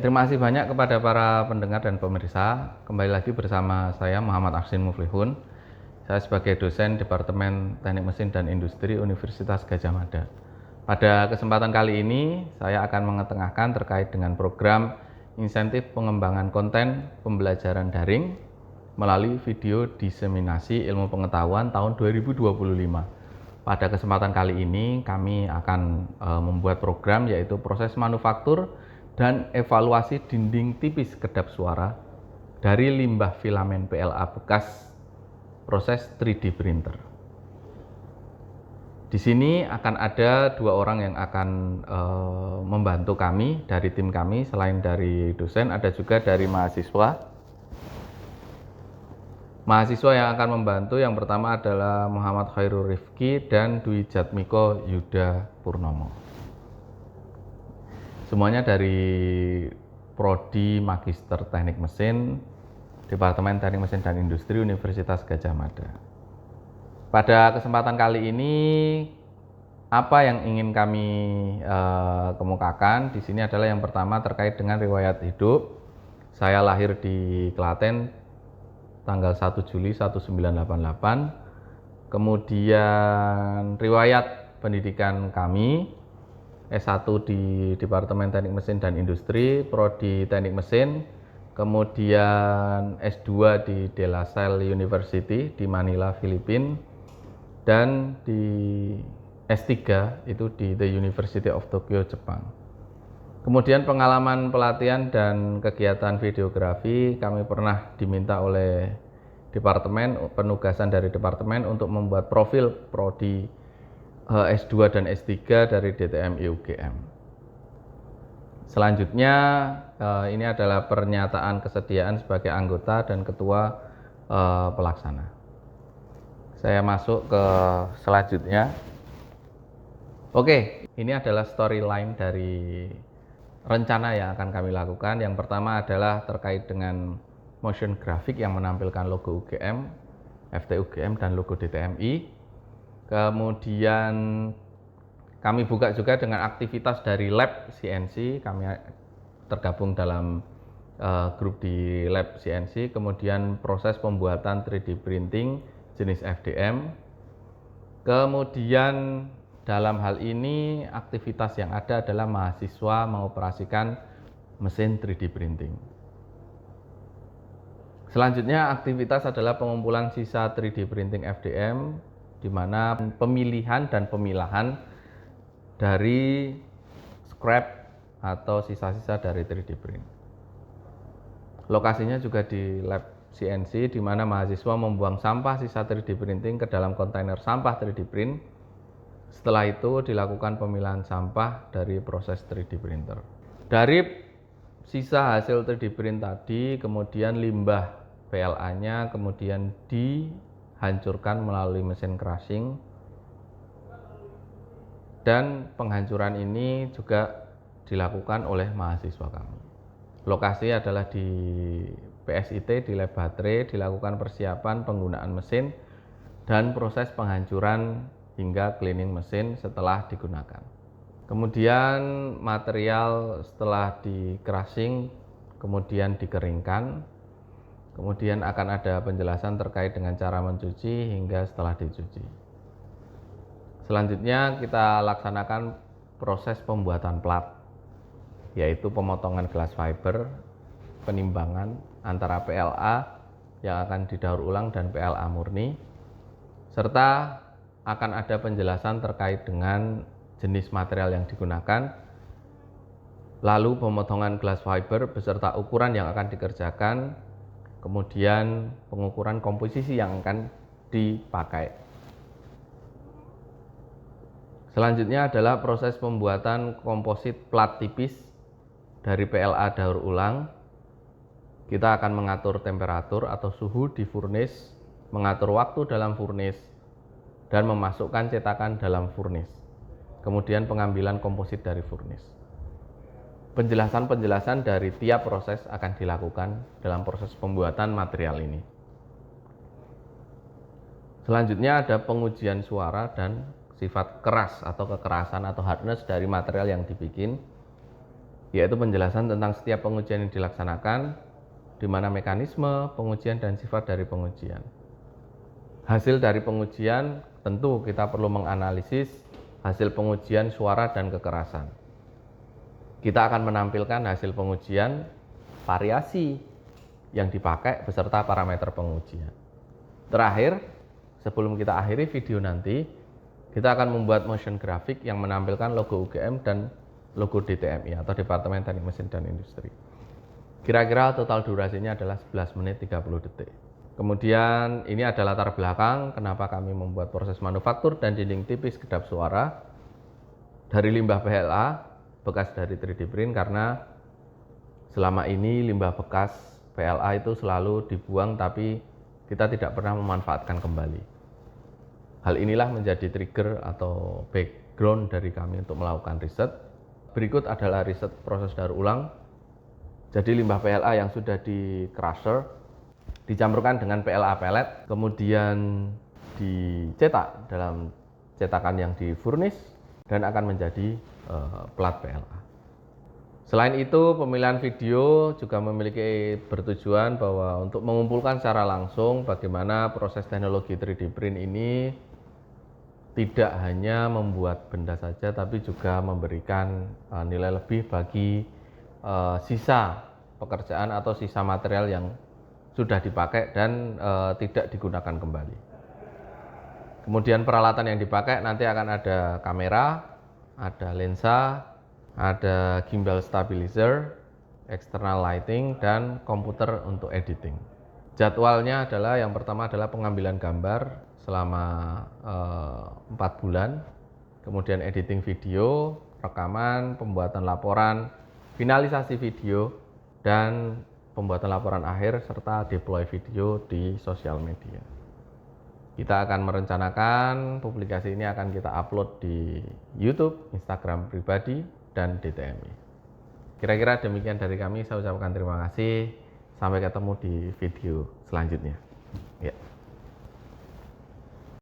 Terima kasih banyak kepada para pendengar dan pemirsa. Kembali lagi bersama saya Muhammad Aksin Muflihun. Saya sebagai dosen Departemen Teknik Mesin dan Industri Universitas Gadjah Mada. Pada kesempatan kali ini saya akan mengetengahkan terkait dengan program insentif pengembangan konten pembelajaran daring melalui video diseminasi ilmu pengetahuan tahun 2025. Pada kesempatan kali ini kami akan membuat program yaitu proses manufaktur dan evaluasi dinding tipis kedap suara dari limbah filamen PLA bekas proses 3D printer. Di sini akan ada dua orang yang akan membantu kami dari tim kami. Selain dari dosen, ada juga dari mahasiswa. Mahasiswa yang akan membantu yang pertama adalah Muhammad Khairul Rifki dan Dwi Jatmiko Yuda Purnomo. Semuanya dari Prodi Magister Teknik Mesin, Departemen Teknik Mesin dan Industri Universitas Gadjah Mada. Pada kesempatan kali ini, apa yang ingin kami kemukakan di sini adalah yang pertama terkait dengan riwayat hidup. Saya lahir di Klaten tanggal 1 Juli 1988. Kemudian riwayat pendidikan kami S1 di Departemen Teknik Mesin dan Industri, Prodi Teknik Mesin, kemudian S2 di De La Salle University di Manila, Filipina, dan di S3 itu di The University of Tokyo, Jepang. Kemudian pengalaman pelatihan dan kegiatan videografi, kami pernah diminta oleh departemen, penugasan dari departemen untuk membuat profil Prodi S2 dan S3 dari DTMI UGM. Selanjutnya ini adalah pernyataan kesediaan sebagai anggota dan ketua pelaksana. Saya masuk ke selanjutnya. Oke, ini adalah storyline dari rencana yang akan kami lakukan. Yang pertama adalah terkait dengan motion graphic yang menampilkan logo UGM, FT UGM dan logo DTMI. Kemudian kami buka juga dengan aktivitas dari lab CNC, kami tergabung dalam grup di lab CNC, kemudian proses pembuatan 3D printing jenis FDM. Kemudian dalam hal ini aktivitas yang ada adalah mahasiswa mengoperasikan mesin 3D printing. Selanjutnya aktivitas adalah pengumpulan sisa 3D printing FDM, di mana pemilihan dan pemilahan dari scrap atau sisa-sisa dari 3D print. Lokasinya juga di lab CNC, di mana mahasiswa membuang sampah sisa 3D printing ke dalam kontainer sampah 3D print. Setelah itu dilakukan pemilahan sampah dari proses 3D printer. Dari sisa hasil 3D print tadi, kemudian limbah PLA-nya kemudian dihancurkan melalui mesin crushing, dan penghancuran ini juga dilakukan oleh mahasiswa kami. Lokasi adalah di PSIT, di lab baterai, dilakukan persiapan penggunaan mesin dan proses penghancuran hingga cleaning mesin setelah digunakan. Kemudian material setelah di crushing kemudian dikeringkan, kemudian akan ada penjelasan terkait dengan cara mencuci hingga setelah dicuci. Selanjutnya kita laksanakan proses pembuatan plat, yaitu pemotongan glass fiber, penimbangan antara PLA yang akan didaur ulang dan PLA murni, serta akan ada penjelasan terkait dengan jenis material yang digunakan, lalu pemotongan glass fiber beserta ukuran yang akan dikerjakan, kemudian pengukuran komposisi yang akan dipakai. Selanjutnya adalah proses pembuatan komposit plat tipis dari PLA daur ulang. Kita akan mengatur temperatur atau suhu di furnace, mengatur waktu dalam furnace, dan memasukkan cetakan dalam furnace. Kemudian pengambilan komposit dari furnace. Penjelasan-penjelasan dari tiap proses akan dilakukan dalam proses pembuatan material ini. Selanjutnya ada pengujian suara dan sifat keras atau kekerasan atau hardness dari material yang dibikin. yaitu penjelasan tentang setiap pengujian yang dilaksanakan, di mana mekanisme pengujian dan sifat dari pengujian. Hasil dari pengujian tentu kita perlu menganalisis hasil pengujian suara dan kekerasan. Kita akan menampilkan hasil pengujian variasi yang dipakai beserta parameter pengujian. Terakhir, sebelum kita akhiri video nanti, kita akan membuat motion grafik yang menampilkan logo UGM dan logo DTMI atau Departemen Teknik Mesin dan Industri. Kira-kira total durasinya adalah 11 menit 30 detik. Kemudian ini adalah latar belakang kenapa kami membuat proses manufaktur dan dinding tipis kedap suara dari limbah PLA bekas dari 3D print, karena selama ini limbah bekas PLA itu selalu dibuang tapi kita tidak pernah memanfaatkan kembali. Hal inilah menjadi trigger atau background dari kami untuk melakukan riset. Berikut adalah riset proses daur ulang. Jadi limbah PLA yang sudah di crusher dicampurkan dengan PLA pellet, kemudian dicetak dalam cetakan yang di furnace dan akan menjadi plat PLA. Selain itu, pemilihan video juga memiliki bertujuan bahwa untuk mengumpulkan secara langsung bagaimana proses teknologi 3D print ini tidak hanya membuat benda saja, tapi juga memberikan nilai lebih bagi sisa pekerjaan atau sisa material yang sudah dipakai dan tidak digunakan kembali. Kemudian peralatan yang dipakai nanti akan ada kamera, ada lensa, ada gimbal stabilizer, external lighting, dan komputer untuk editing. Jadwalnya adalah yang pertama adalah pengambilan gambar selama 4 bulan, kemudian editing video, rekaman, pembuatan laporan, finalisasi video, dan pembuatan laporan akhir serta deploy video di sosial media. Kita akan merencanakan publikasi ini akan kita upload di YouTube, Instagram pribadi, dan DTMI. Kira-kira demikian dari kami. Saya ucapkan terima kasih. Sampai ketemu di video selanjutnya. Ya.